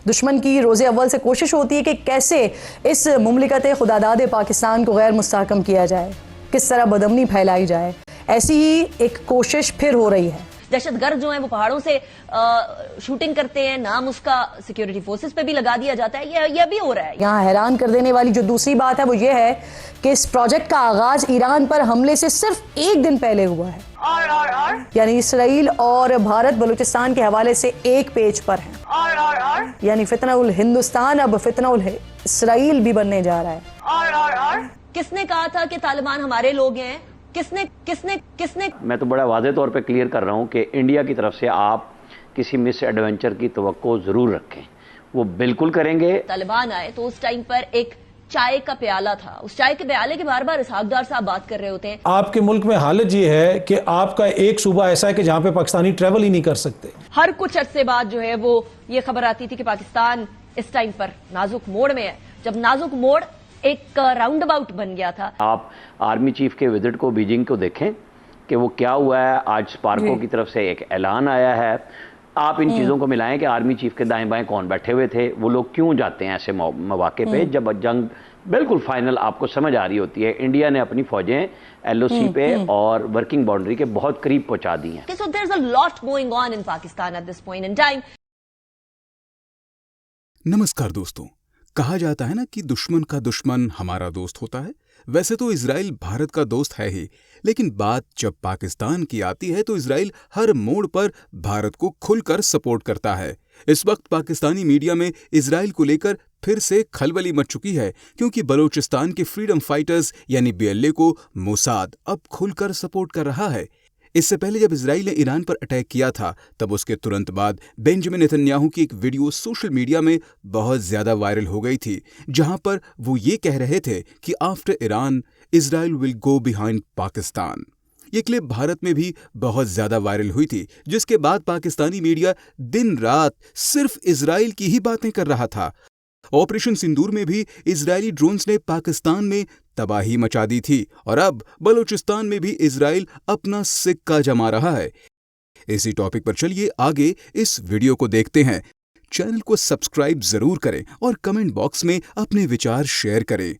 دشمن کی روز اول سے کوشش ہوتی ہے کہ کیسے اس مملکت خداداد پاکستان کو غیر مستحکم کیا جائے، کس طرح بدامنی پھیلائی جائے. ایسی ہی ایک کوشش پھر ہو رہی ہے. دہشت گرد جو ہیں وہ پہاڑوں سے شوٹنگ کرتے ہیں، نام اس کا سیکیورٹی فورسز پہ بھی لگا دیا جاتا ہے. یہ بھی ہو رہا ہے. یہاں حیران کر دینے والی جو دوسری بات ہے وہ یہ ہے کہ اس پروجیکٹ کا آغاز ایران پر حملے سے صرف ایک دن پہلے ہوا ہے. یعنی اسرائیل اور بھارت بلوچستان کے حوالے سے ایک پیج پر ہیں. یعنی فتنہ الہندوستان اب فتنہ اسرائیل بھی بننے جا رہا ہے. کس نے کہا تھا کہ طالبان ہمارے لوگ ہیں؟ کس نے میں تو بڑا واضح طور پہ کلیئر کر رہا ہوں کہ انڈیا کی طرف سے آپ کسی مس ایڈونچر کی توقع ضرور رکھیں. وہ بالکل کریں گے. طالبان آئے تو اس ٹائم پر ایک چائے کا پیالہ تھا. اس چائے کے پیالے کے بار بار اسحاق ڈار صاحب بات کر رہے ہوتے ہیں. آپ کے ملک میں حالت یہ ہے کہ آپ کا ایک صوبہ ایسا ہے کہ جہاں پہ پاکستانی ٹریول ہی نہیں کر سکتے. ہر کچھ عرصے بعد جو ہے وہ یہ خبر آتی تھی کہ پاکستان اس ٹائم پر نازک موڑ میں ہے. جب نازک موڑ ایک راؤنڈ اباؤٹ بن گیا تھا. آپ آرمی چیف کے وزٹ کو بیجنگ کو دیکھیں کہ وہ کیا ہوا ہے. آج اسپارکو کی طرف سے ایک اعلان آیا ہے. آپ ان چیزوں کو ملائیں کہ آرمی چیف کے دائیں بائیں کون بیٹھے ہوئے تھے. وہ لوگ کیوں جاتے ہیں ایسے مواقع پہ جب جنگ بالکل فائنل آپ کو سمجھ آ رہی ہوتی ہے. انڈیا نے اپنی فوجیں ایل او سی پہ اور ورکنگ باؤنڈری کے بہت قریب پہنچا دی ہیں. So there's a lot going on in Pakistan at this point in time. نمسکار دوستوں. کہا جاتا ہے نا کہ دشمن کا دشمن ہمارا دوست ہوتا ہے. ویسے تو اسرائیل بھارت کا دوست ہے ہی، لیکن بات جب پاکستان کی آتی ہے تو اسرائیل ہر موڑ پر بھارت کو کھل کر سپورٹ کرتا ہے. اس وقت پاکستانی میڈیا میں اسرائیل کو لے کر پھر سے کھلبلی مچ چکی ہے، کیونکہ بلوچستان کے فریڈم فائٹرز یعنی BLA کو موساد اب کھل کر سپورٹ کر رہا ہے. اس سے پہلے جب اسرائیل نے ایران پر اٹیک کیا تھا تب اس کے ترنت بعد بینجامن نیتن یاہو کی ایک ویڈیو سوشل میڈیا میں بہت زیادہ وائرل ہو گئی تھی، جہاں پر وہ یہ کہہ رہے تھے کہ آفٹر ایران اسرائیل ول گو بیہائنڈ پاکستان. یہ کلپ بھارت میں بھی بہت زیادہ وائرل ہوئی تھی، جس کے بعد پاکستانی میڈیا دن رات صرف اسرائیل کی ہی باتیں کر رہا تھا. آپریشن سندور میں بھی اسرائیلی ڈرونز نے پاکستان میں تباہی مچا دی تھی، اور اب بلوچستان میں بھی اسرائیل اپنا سکہ جما رہا ہے. اسی ٹاپک پر چلیے آگے اس ویڈیو کو دیکھتے ہیں. چینل کو سبسکرائب ضرور کریں اور کمنٹ باکس میں اپنے وچار شیئر کریں.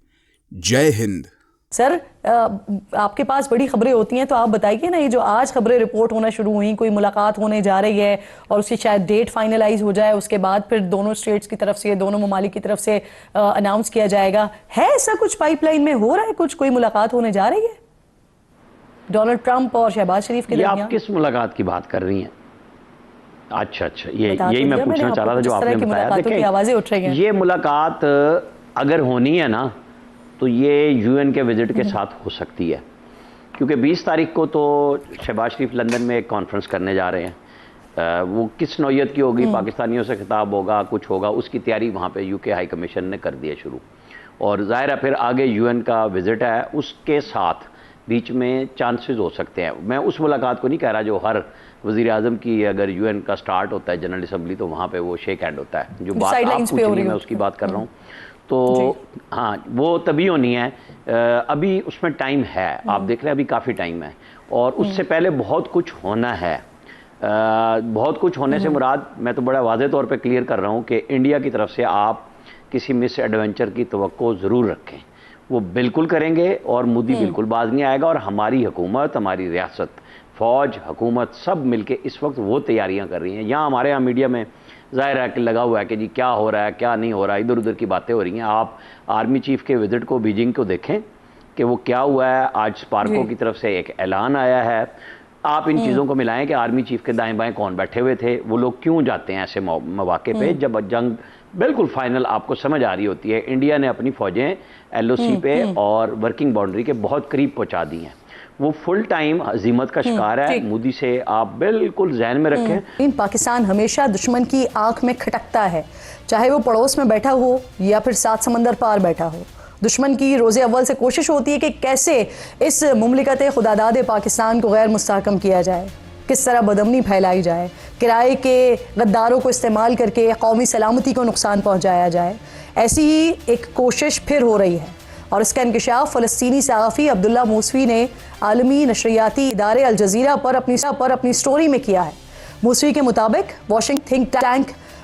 جے ہند. سر آپ کے پاس بڑی خبریں ہوتی ہیں تو آپ بتائیے نا، یہ جو آج خبریں رپورٹ ہونا شروع ہوئیں، کوئی ملاقات ہونے جا رہی ہے اور اس کی شاید ڈیٹ فائنلائز ہو جائے، اس کے بعد پھر دونوں اسٹیٹس کی طرف سے، دونوں ممالک کی طرف سے اناؤنس کیا جائے گا. ہے ایسا کچھ پائپ لائن میں ہو رہا ہے؟ کچھ کوئی ملاقات ہونے جا رہی ہے ڈونلڈ ٹرمپ اور شہباز شریف کے درمیان؟ آپ کس ملاقات کی بات کر رہی ہیں؟ اچھا یہی میں پوچھنا چاہ رہا تھا جو آپ نے بتایا. دیکھیں یہ ملاقات اگر ہونی ہے نا تو یہ UN کے وزٹ کے ساتھ ہو سکتی ہے، کیونکہ 20 تاریخ کو تو شہباز شریف لندن میں ایک کانفرنس کرنے جا رہے ہیں. وہ کس نوعیت کی ہوگی، پاکستانیوں سے خطاب ہوگا، کچھ ہوگا، اس کی تیاری وہاں پہ UK ہائی کمیشن نے کر دی ہے شروع. اور ظاہر ہے پھر آگے UN کا وزٹ ہے، اس کے ساتھ بیچ میں چانسز ہو سکتے ہیں. میں اس ملاقات کو نہیں کہہ رہا جو ہر وزیر اعظم کی اگر UN کا سٹارٹ ہوتا ہے جنرل اسمبلی تو وہاں پہ وہ شیک ہینڈ ہوتا ہے. جو بات آپ پوچھ رہی ہیں میں اس کی بات کر رہا ہوں. تو ہاں وہ تبھی ہونی ہے. ابھی اس میں ٹائم ہے، آپ دیکھ رہے ہیں ابھی کافی ٹائم ہے، اور اس سے پہلے بہت کچھ ہونا ہے. بہت کچھ ہونے سے مراد میں تو بڑا واضح طور پہ کلیئر کر رہا ہوں کہ انڈیا کی طرف سے آپ کسی مس ایڈونچر کی توقع ضرور رکھیں. وہ بالکل کریں گے اور مودی بالکل باز نہیں آئے گا. اور ہماری حکومت، ہماری ریاست، فوج، حکومت سب مل کے اس وقت وہ تیاریاں کر رہی ہیں. یہاں ہمارے یہاں میڈیا میں ظاہر ہے کہ لگا ہوا ہے کہ جی کیا ہو رہا ہے کیا نہیں ہو رہا ہے، ادھر ادھر کی باتیں ہو رہی ہیں. آپ آرمی چیف کے وزٹ کو بیجنگ کو دیکھیں کہ وہ کیا ہوا ہے. آج اسپارکو کی طرف سے ایک اعلان آیا ہے. آپ ان چیزوں کو ملائیں کہ آرمی چیف کے دائیں بائیں کون بیٹھے ہوئے تھے. وہ لوگ کیوں جاتے ہیں ایسے مواقع پہ جب جنگ بالکل فائنل آپ کو سمجھ آ رہی ہوتی ہے. انڈیا نے اپنی فوجیں ایل او سی پہ اور ورکنگ باؤنڈری کے بہت قریب پہنچا دی ہیں. وہ فل ٹائم عظیمت کا شکار ہے. مودی سے آپ بالکل ذہن میں رکھیں. پاکستان ہمیشہ دشمن کی آنکھ میں کھٹکتا ہے، چاہے وہ پڑوس میں بیٹھا ہو یا پھر 7 سمندر پار بیٹھا ہو. دشمن کی روز اول سے کوشش ہوتی ہے کہ کیسے اس مملکت خداداد پاکستان کو غیر مستحکم کیا جائے، کس طرح بدامنی پھیلائی جائے، کرائے کے غداروں کو استعمال کر کے قومی سلامتی کو نقصان پہنچایا جائے. ایسی ہی ایک کوشش پھر ہو رہی ہے، اور اس کا انکشاف فلسطینی صحافی عبداللہ موسوی نے عالمی نشریاتی ادارے الجزیرہ پر اپنی سٹوری میں کیا ہے. موسوی کے مطابق واشنگٹن تھنک ٹینک